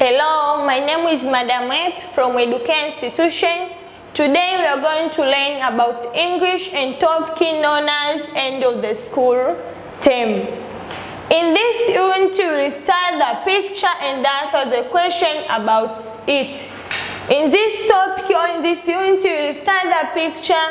Hello, my name is Madam Ep from Edukea Institution. Today we are going to learn about English and topic known as end of the school term. In this unit, we will start the picture and answer the question about it. In this topic or in this unit, we will start the picture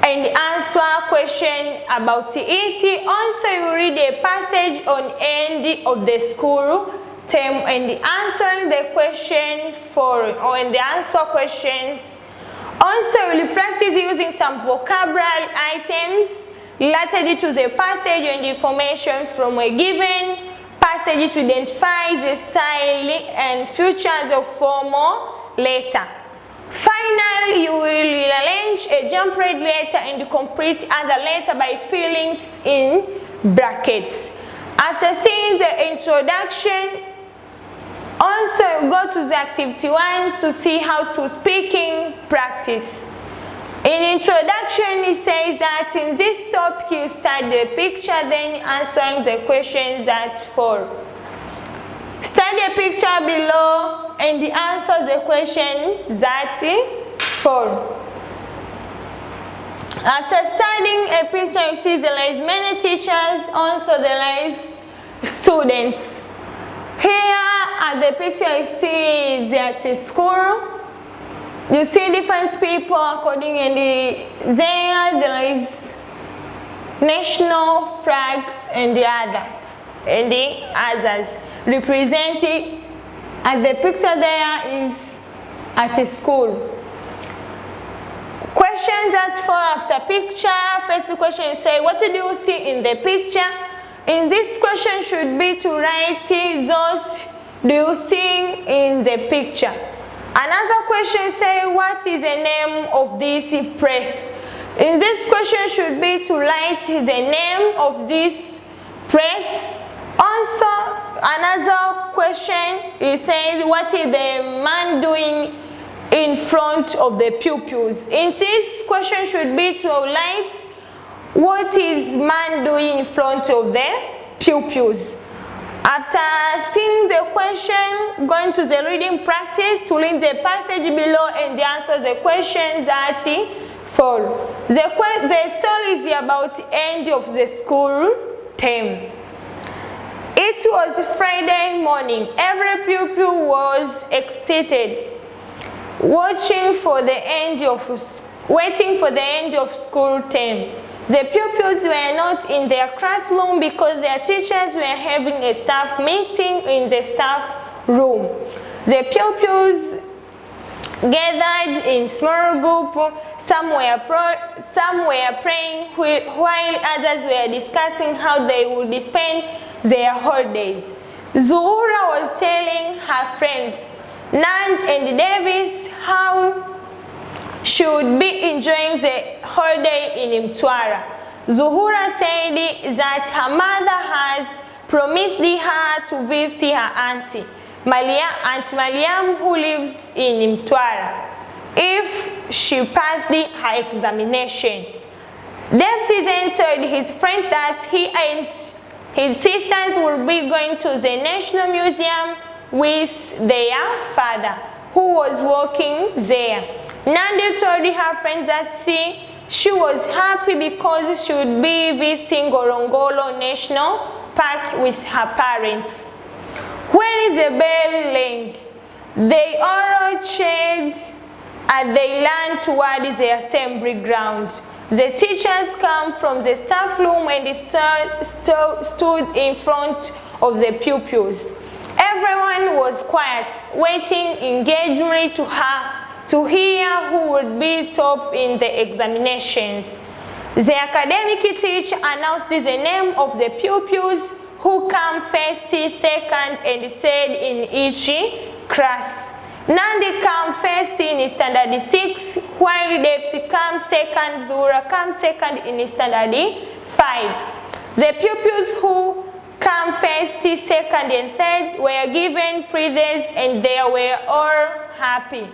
and answer question about it. Also, we will read a passage on end of the school term and answering the question and the answer questions. Also, we will practice using some vocabulary items related to the passage and information from a given passage to identify the style and features of formal letter. Finally, you will arrange a jump-read letter and complete other letter by filling in brackets. After seeing the introduction, also go to the activity 1 to see how to speaking practice. In introduction, it says that in this topic you study the picture, then answering the questions that follow. Study the picture below and answer the question that follow. After studying a picture, you see there is many teachers, also there is students. Here at the picture you see that a school. You see different people according and there is national flags and the others represented. At the picture there is at a school. Questions that follow after picture. First question say, what do you see in the picture? In this question should be to write those do you see in the picture. Another question say, what is the name of this place? In this question should be to write the name of this place. Also, another question is saying, what is the man doing in front of the pupils? In this question should be to write what is man doing in front of the pupils. After seeing the question, going to the reading practice to read the passage below and answer the questions that follow. The story is about the end of the school term. It was Friday morning. Every pupil was excited, waiting for the end of school term. The pupils were not in their classroom because their teachers were having a staff meeting in the staff room. The pupils gathered in small groups. Some were praying while others were discussing how they would spend their holidays. Zuhura was telling her friends, Nand and Davis, how she would be enjoying the holiday in Mtwara. Zuhura said that her mother has promised her to visit her auntie, Aunt Mariam, who lives in Mtwara, if she passed her examination. Davis then told his friend that he and his sisters would be going to the National Museum with their father, who was working there. Nandi told her friend that she was happy because she would be visiting Ngorongoro National Park with her parents. When the bell rang, they all cheered as they ran towards the assembly ground. The teachers came from the staff room and stood in front of the pupils. Everyone was quiet, waiting engagingly to hear who would be top in the examinations. The academic teacher announced the name of the pupils who came first, second, and third in each class. Nandi came first in standard 6, while Davis came second, Zura came second in standard 5. The pupils who came first, second, and third were given prizes and they were all happy.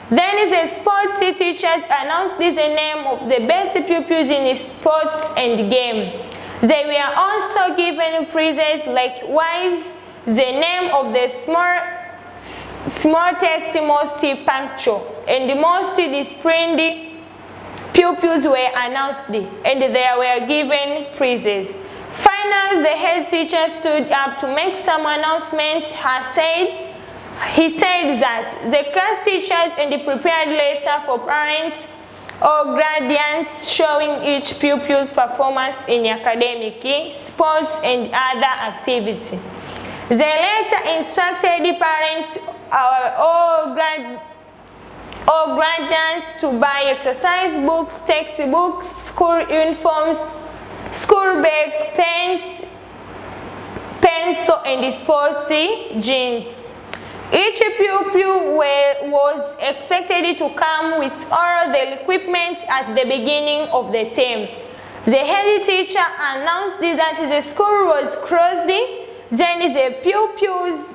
Then the sports teachers announced the name of the best pupils in sports and game. They were also given prizes. Likewise, the name of the smartest, most punctual, and most disciplined pupils were announced and they were given prizes. Finally, the head teacher stood up to make some announcements. He said that the class teachers and prepared letter for parents or guardians showing each pupil's performance in academic, sports, and other activities. The letter instructed parents or guardians to buy exercise books, textbooks, school uniforms, school bags, pens, pencil, and sports jeans. Each pupil was expected to come with all the equipment at the beginning of the term. The head teacher announced that the school was closed. Then the pupils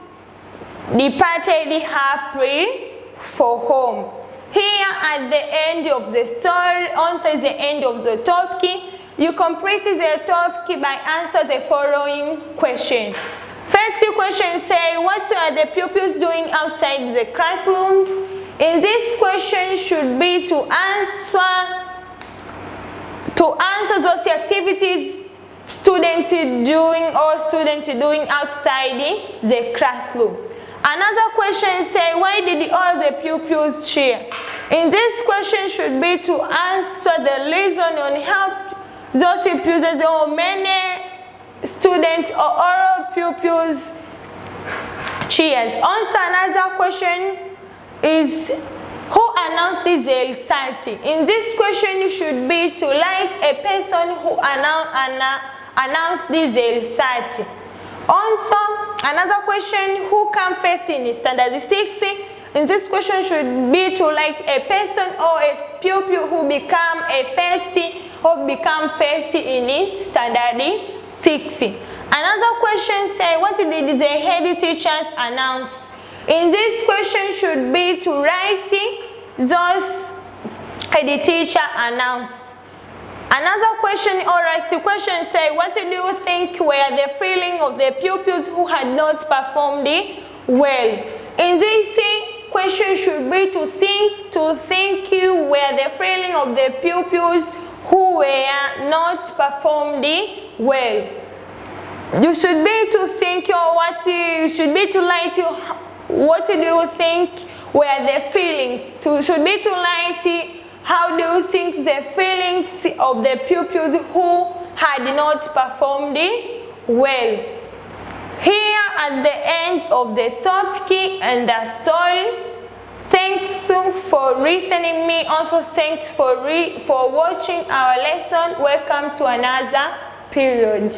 departed happily for home. Here at the end of the story, until the end of the topic, you complete the topic by answering the following question. First question says, what are the pupils doing outside the classrooms? In this question should be to answer those activities students doing outside the classroom. Another question says, why did all the pupils cheer? In this question should be to answer the reason on how those pupils or many students or all pupils cheers. Also, another question is, who announced the result? In this question should be to write a person who announced the result. Also, another question, who came first in standard 6? In this question should be to write a person or a pupil who became first in standard 6. Another question says, what did the head teachers announce? In this question should be to write those head teacher announced. Another question or last question says, what do you think were the feelings of the pupils who had not performed well? In this question should be to think were the feelings of the pupils who were not performed well. You should be to think you should be to write what do you think were the feelings. Should be to write how do you think the feelings of the pupils who had not performed well. Here at the end of the topic and the story, thanks for listening me. Also thanks for watching our lesson. Welcome to another period.